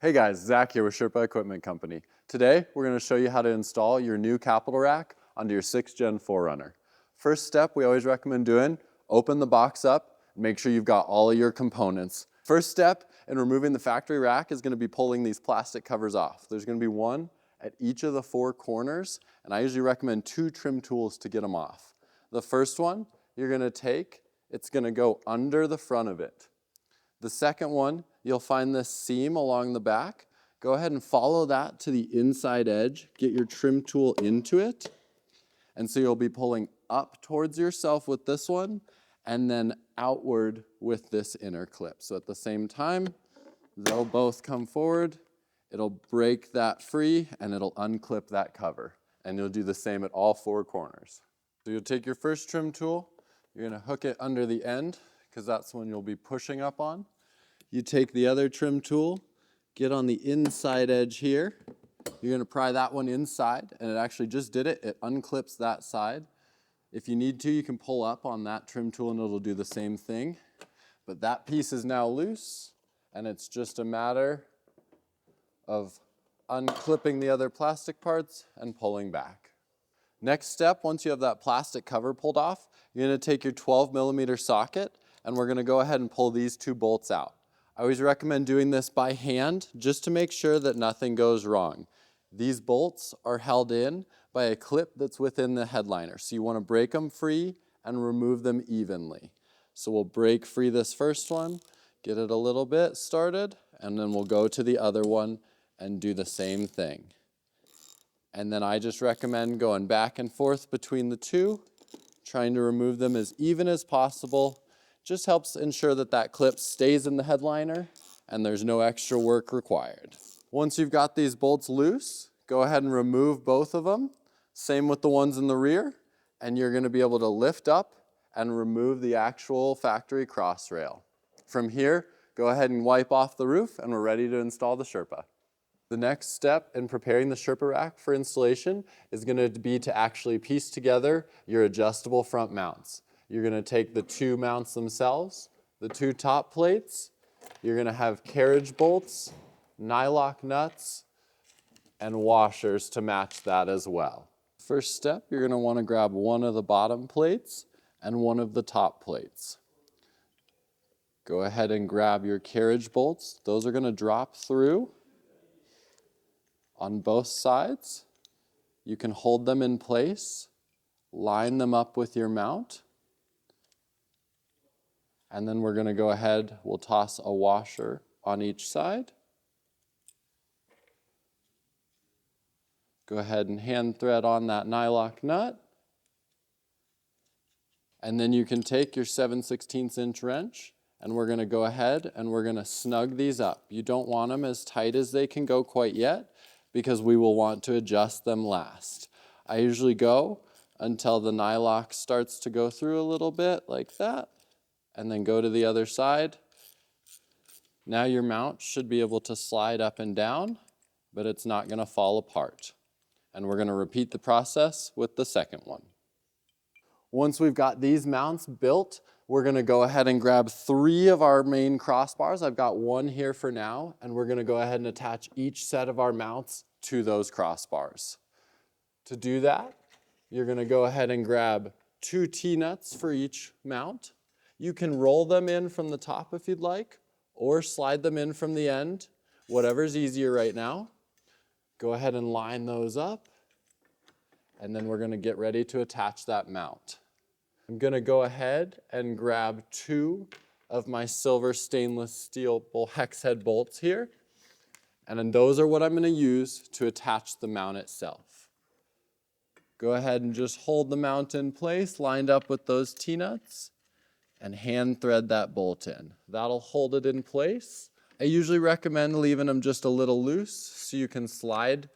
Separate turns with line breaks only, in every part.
Hey guys, Zach here with Sherpa Equipment Company. Today, we're going to show you how to install your new capital rack onto your 6th Gen 4Runner. First step we always recommend doing, open the box up and make sure you've got all of your components. First step in removing the factory rack is going to be pulling these plastic covers off. There's going to be one at each of the 4 corners, and I usually recommend 2 trim tools to get them off. The first one you're going to take, it's going to go under the front of it. The second one, you'll find this seam along the back. Go ahead and follow that to the inside edge. Get your trim tool into it. And so you'll be pulling up towards yourself with this one and then outward with this inner clip. So at the same time, they'll both come forward. It'll break that free and it'll unclip that cover. And you'll do the same at all 4 corners. So you'll take your first trim tool. You're going to hook it under the end, because that's when you'll be pushing up on. You take the other trim tool, get on the inside edge here. You're going to pry that one inside, and it actually just did it. It unclips that side. If you need to, you can pull up on that trim tool and it'll do the same thing. But that piece is now loose, and it's just a matter of unclipping the other plastic parts and pulling back. Next step, once you have that plastic cover pulled off, you're going to take your 12mm socket, and we're going to go ahead and pull these 2 bolts out. I always recommend doing this by hand just to make sure that nothing goes wrong. These bolts are held in by a clip that's within the headliner, so you want to break them free and remove them evenly. So we'll break free this first one, get it a little bit started, and then we'll go to the other one and do the same thing. And then I just recommend going back and forth between the 2, trying to remove them as even as possible. Just helps ensure that that clip stays in the headliner and there's no extra work required. Once you've got these bolts loose, go ahead and remove both of them. Same with the ones in the rear, and you're going to be able to lift up and remove the actual factory cross rail. From here, go ahead and wipe off the roof and we're ready to install the Sherpa. The next step in preparing the Sherpa rack for installation is going to be to actually piece together your adjustable front mounts. You're going to take the 2 mounts themselves, the 2 top plates, you're going to have carriage bolts, nylock nuts, and washers to match that as well. First step, you're going to want to grab one of the bottom plates and one of the top plates. Go ahead and grab your carriage bolts. Those are going to drop through on both sides. You can hold them in place, line them up with your mount, and then we're going to go ahead, we'll toss a washer on each side. Go ahead and hand thread on that nylock nut. And then you can take your 7/16" wrench, and we're going to go ahead and we're going to snug these up. You don't want them as tight as they can go quite yet, because we will want to adjust them last. I usually go until the nylock starts to go through a little bit like that, and then go to the other side. Now your mount should be able to slide up and down, but it's not going to fall apart. And we're going to repeat the process with the second one. Once we've got these mounts built, we're going to go ahead and grab 3 of our main crossbars. I've got 1 here for now, and we're going to go ahead and attach each set of our mounts to those crossbars. To do that, you're going to go ahead and grab 2 T-nuts for each mount. You can roll them in from the top if you'd like, or slide them in from the end, whatever's easier right now. Go ahead and line those up, and then we're going to get ready to attach that mount. I'm going to go ahead and grab 2 of my silver stainless steel hex head bolts here, and then those are what I'm going to use to attach the mount itself. Go ahead and just hold the mount in place, lined up with those T-nuts, and hand thread that bolt in. That'll hold it in place. I usually recommend leaving them just a little loose so you can slide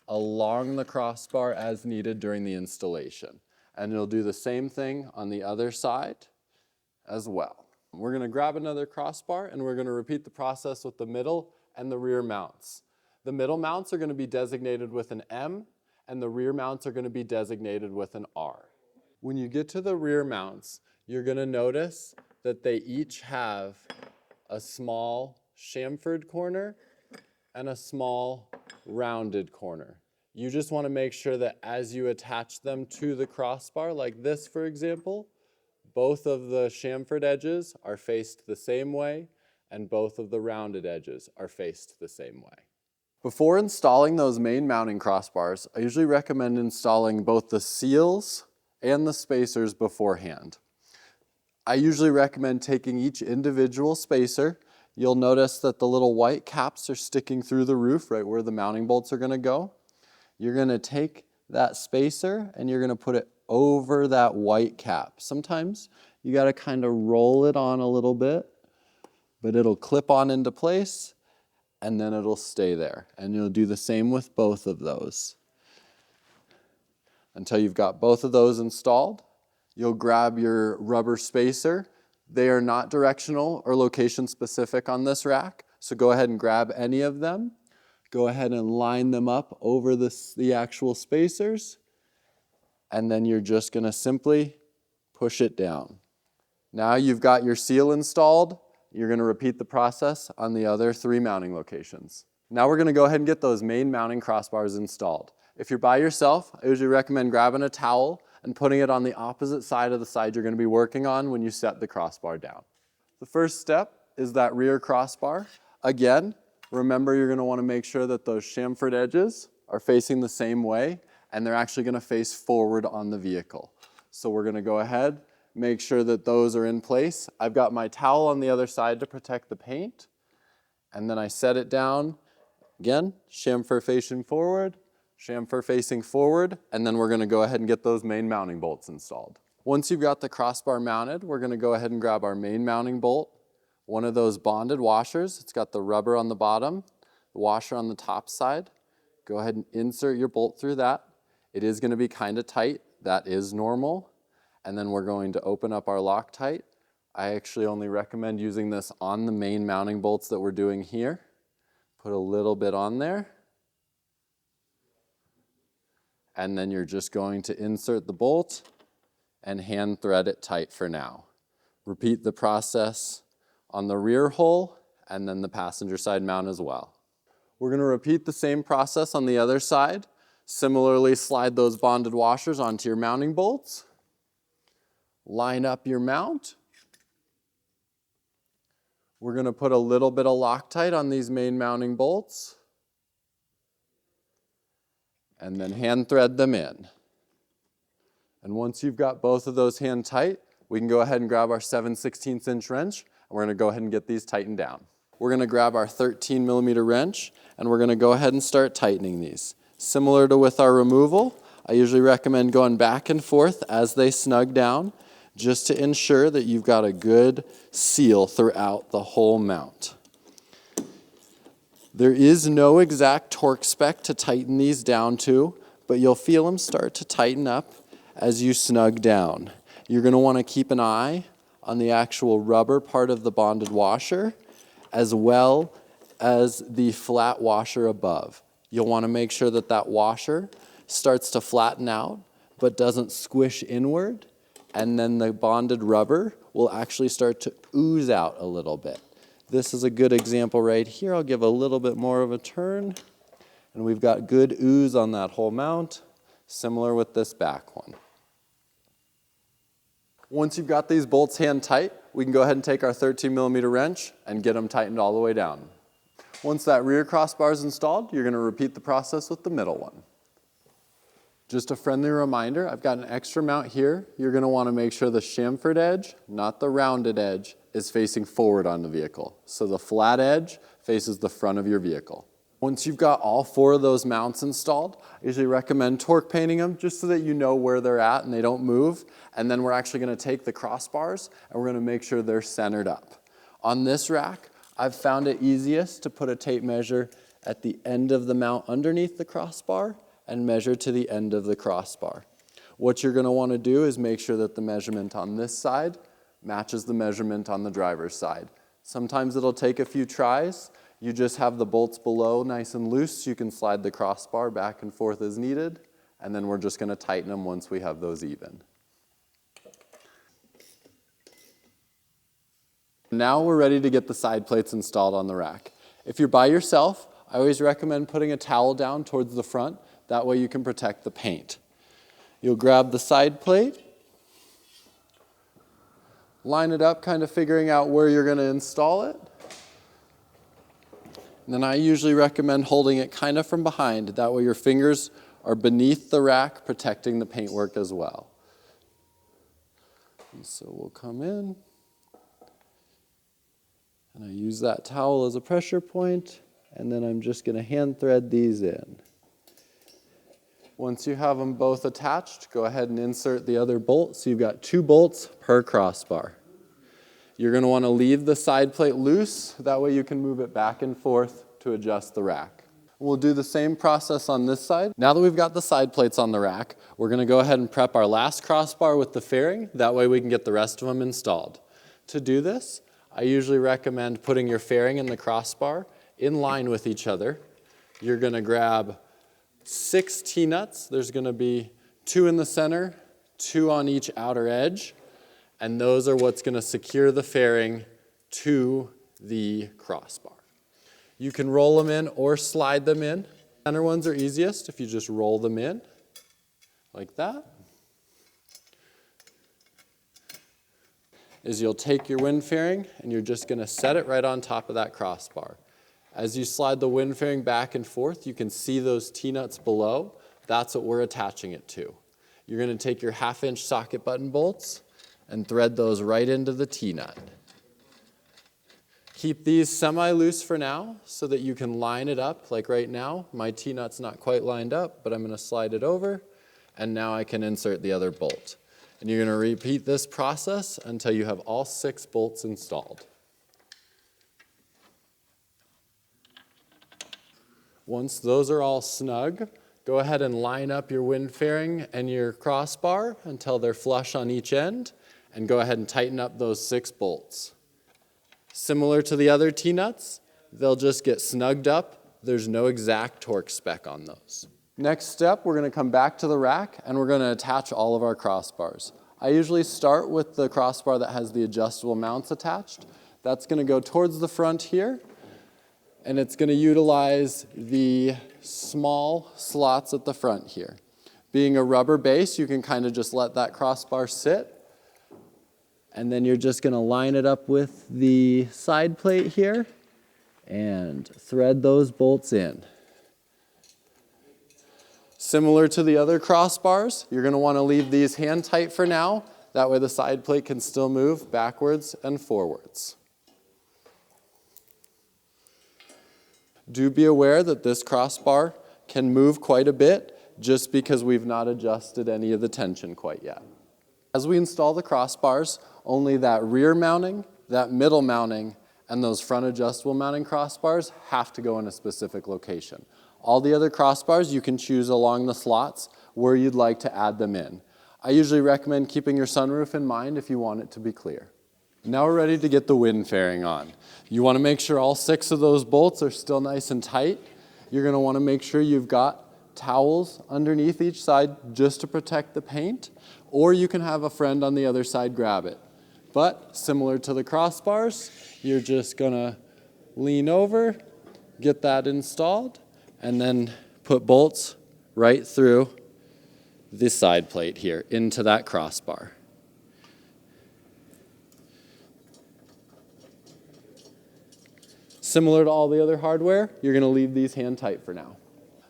along the crossbar as needed during the installation. And you'll do the same thing on the other side as well. We're going to grab another crossbar and we're going to repeat the process with the middle and the rear mounts. The middle mounts are going to be designated with an M, and the rear mounts are going to be designated with an R. When you get to the rear mounts, you're going to notice that they each have a small chamfered corner and a small rounded corner. You just want to make sure that as you attach them to the crossbar, like this for example, both of the chamfered edges are faced the same way and both of the rounded edges are faced the same way. Before installing those main mounting crossbars, I usually recommend installing both the seals and the spacers beforehand. I usually recommend taking each individual spacer. You'll notice that the little white caps are sticking through the roof, right where the mounting bolts are going to go. You're going to take that spacer and you're going to put it over that white cap. Sometimes you got to kind of roll it on a little bit, but it'll clip on into place and then it'll stay there. And you'll do the same with both of those. Until you've got both of those installed, you'll grab your rubber spacer. They are not directional or location specific on this rack, so go ahead and grab any of them. Go ahead and line them up over the actual spacers, and then you're just going to simply push it down. Now you've got your seal installed. You're going to repeat the process on the other 3 mounting locations. Now we're going to go ahead and get those main mounting crossbars installed. If you're by yourself, I usually recommend grabbing a towel and putting it on the opposite side of the side you're going to be working on when you set the crossbar down. The first step is that rear crossbar. Again, remember you're going to want to make sure that those chamfered edges are facing the same way and they're actually going to face forward on the vehicle. So we're going to go ahead, make sure that those are in place. I've got my towel on the other side to protect the paint, and then I set it down. Again, chamfer facing forward, chamfer facing forward, and then we're going to go ahead and get those main mounting bolts installed. Once you've got the crossbar mounted, we're going to go ahead and grab our main mounting bolt, one of those bonded washers. It's got the rubber on the bottom, the washer on the top side. Go ahead and insert your bolt through that. It is going to be kind of tight. That is normal. And then we're going to open up our Loctite. I actually only recommend using this on the main mounting bolts that we're doing here. Put a little bit on there. And then you're just going to insert the bolt and hand thread it tight for now. Repeat the process on the rear hole and then the passenger side mount as well. We're going to repeat the same process on the other side. Similarly, slide those bonded washers onto your mounting bolts. Line up your mount. We're going to put a little bit of Loctite on these main mounting bolts and then hand thread them in. And once you've got both of those hand tight, we can go ahead and grab our 7/16 inch wrench, and we're going to go ahead and get these tightened down. We're going to grab our 13 millimeter wrench, and we're going to go ahead and start tightening these. Similar to with our removal, I usually recommend going back and forth as they snug down, just to ensure that you've got a good seal throughout the whole mount. There is no exact torque spec to tighten these down to, but you'll feel them start to tighten up as you snug down. You're going to want to keep an eye on the actual rubber part of the bonded washer, as well as the flat washer above. You'll want to make sure that that washer starts to flatten out, but doesn't squish inward, and then the bonded rubber will actually start to ooze out a little bit. This is a good example right here. I'll give a little bit more of a turn, and we've got good ooze on that whole mount, similar with this back one. Once you've got these bolts hand tight, we can go ahead and take our 13 millimeter wrench and get them tightened all the way down. Once that rear crossbar is installed, you're going to repeat the process with the middle one. Just a friendly reminder, I've got an extra mount here. You're going to want to make sure the chamfered edge, not the rounded edge, is facing forward on the vehicle. So the flat edge faces the front of your vehicle. Once you've got all 4 of those mounts installed, I usually recommend torque painting them just so that you know where they're at and they don't move. And then we're actually going to take the crossbars and we're going to make sure they're centered up. On this rack, I've found it easiest to put a tape measure at the end of the mount underneath the crossbar and measure to the end of the crossbar. What you're going to want to do is make sure that the measurement on this side matches the measurement on the driver's side. Sometimes it'll take a few tries. You just have the bolts below nice and loose so you can slide the crossbar back and forth as needed, and then we're just going to tighten them once we have those even. Now we're ready to get the side plates installed on the rack. If you're by yourself, I always recommend putting a towel down towards the front. That way you can protect the paint. You'll grab the side plate, line it up, kind of figuring out where you're going to install it. And then I usually recommend holding it kind of from behind. That way your fingers are beneath the rack, protecting the paintwork as well. And so we'll come in, and I use that towel as a pressure point, and then I'm just going to hand thread these in. Once you have them both attached, go ahead and insert the other bolt. So you've got 2 bolts per crossbar. You're going to want to leave the side plate loose. That way you can move it back and forth to adjust the rack. We'll do the same process on this side. Now that we've got the side plates on the rack, we're going to go ahead and prep our last crossbar with the fairing. That way we can get the rest of them installed. To do this, I usually recommend putting your fairing and the crossbar in line with each other. You're going to grab 6 T-nuts. There's going to be 2 in the center, 2 on each outer edge, and those are what's going to secure the fairing to the crossbar. You can roll them in or slide them in. Center ones are easiest if you just roll them in like that. You'll take your wind fairing and you're just going to set it right on top of that crossbar. As you slide the wind fairing back and forth, you can see those T-nuts below. That's what we're attaching it to. You're going to take your 1/2-inch socket button bolts and thread those right into the T-nut. Keep these semi-loose for now so that you can line it up. Like right now, my T-nut's not quite lined up, but I'm going to slide it over, and now I can insert the other bolt. And you're going to repeat this process until you have all 6 bolts installed. Once those are all snug, go ahead and line up your wind fairing and your crossbar until they're flush on each end, and go ahead and tighten up those 6 bolts. Similar to the other T-nuts, they'll just get snugged up. There's no exact torque spec on those. Next step, we're going to come back to the rack and we're going to attach all of our crossbars. I usually start with the crossbar that has the adjustable mounts attached. That's going to go towards the front here, and it's going to utilize the small slots at the front here. Being a rubber base, you can kind of just let that crossbar sit, and then you're just going to line it up with the side plate here and thread those bolts in. Similar to the other crossbars, you're going to want to leave these hand tight for now. That way the side plate can still move backwards and forwards. Do be aware that this crossbar can move quite a bit just because we've not adjusted any of the tension quite yet. As we install the crossbars, only that rear mounting, that middle mounting, and those front adjustable mounting crossbars have to go in a specific location. All the other crossbars you can choose along the slots where you'd like to add them in. I usually recommend keeping your sunroof in mind if you want it to be clear. Now we're ready to get the wind fairing on. You want to make sure all 6 of those bolts are still nice and tight. You're going to want to make sure you've got towels underneath each side just to protect the paint, or you can have a friend on the other side grab it. But similar to the crossbars, you're just going to lean over, get that installed, and then put bolts right through this side plate here into that crossbar. Similar to all the other hardware, you're going to leave these hand tight for now.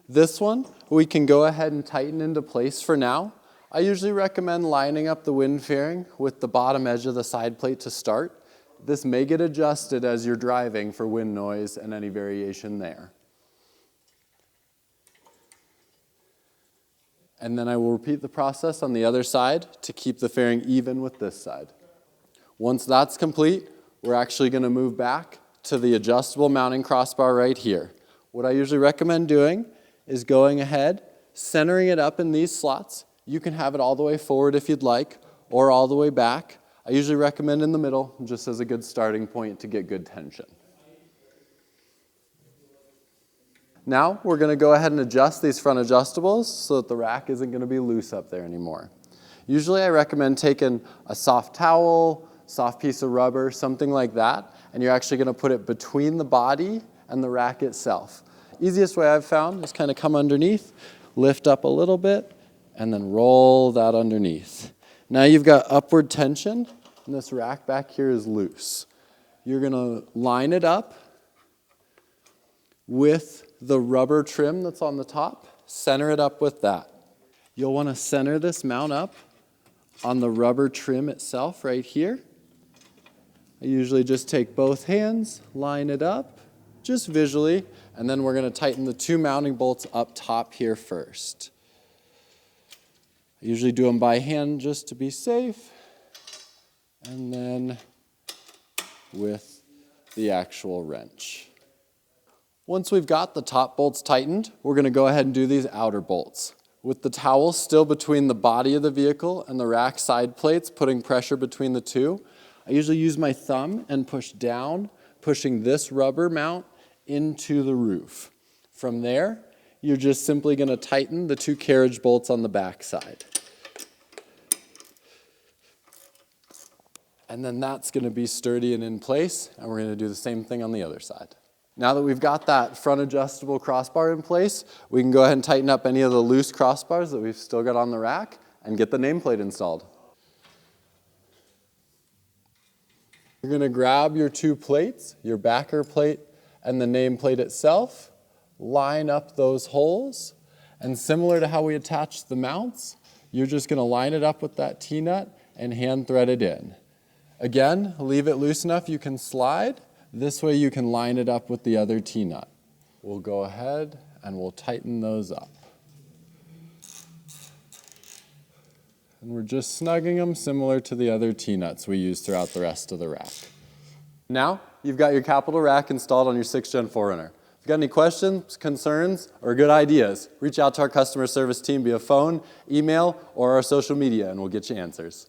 This one, we can go ahead and tighten into place for now. I usually recommend lining up the wind fairing with the bottom edge of the side plate to start. This may get adjusted as you're driving for wind noise and any variation there. And then I will repeat the process on the other side to keep the fairing even with this side. Once that's complete, we're actually going to move back to the adjustable mounting crossbar right here. What I usually recommend doing is going ahead, centering it up in these slots. You can have it all the way forward if you'd like, or all the way back. I usually recommend in the middle, just as a good starting point to get good tension. Now we're going to go ahead and adjust these front adjustables so that the rack isn't going to be loose up there anymore. Usually I recommend taking a soft towel, soft piece of rubber, something like that, and you're actually going to put it between the body and the rack itself. easiest way I've found is kind of come underneath, lift up a little bit, and then roll that underneath. Now you've got upward tension, and this rack back here is loose. You're going to line it up with the rubber trim that's on the top. Center it up with that. You'll want to center this mount up on the rubber trim itself right here. I usually just take both hands, line it up, just visually, and then we're going to tighten the 2 mounting bolts up top here first. I usually do them by hand just to be safe, and then with the actual wrench. Once we've got the top bolts tightened, we're going to go ahead and do these outer bolts. With the towel still between the body of the vehicle and the rack side plates, putting pressure between the two, I usually use my thumb and push down, pushing this rubber mount into the roof. From there, you're just simply going to tighten the 2 carriage bolts on the back side. And then that's going to be sturdy and in place, and we're going to do the same thing on the other side. Now that we've got that front adjustable crossbar in place, we can go ahead and tighten up any of the loose crossbars that we've still got on the rack and get the nameplate installed. You're going to grab your 2 plates, your backer plate and the nameplate itself, line up those holes, and similar to how we attached the mounts, you're just going to line it up with that T-nut and hand thread it in. Again, leave it loose enough you can slide. This way you can line it up with the other T-nut. We'll go ahead and we'll tighten those up. And we're just snugging them similar to the other T-nuts we use throughout the rest of the rack. Now, you've got your capital rack installed on your 6th Gen 4Runner. If you've got any questions, concerns, or good ideas, reach out to our customer service team via phone, email, or our social media, and we'll get you answers.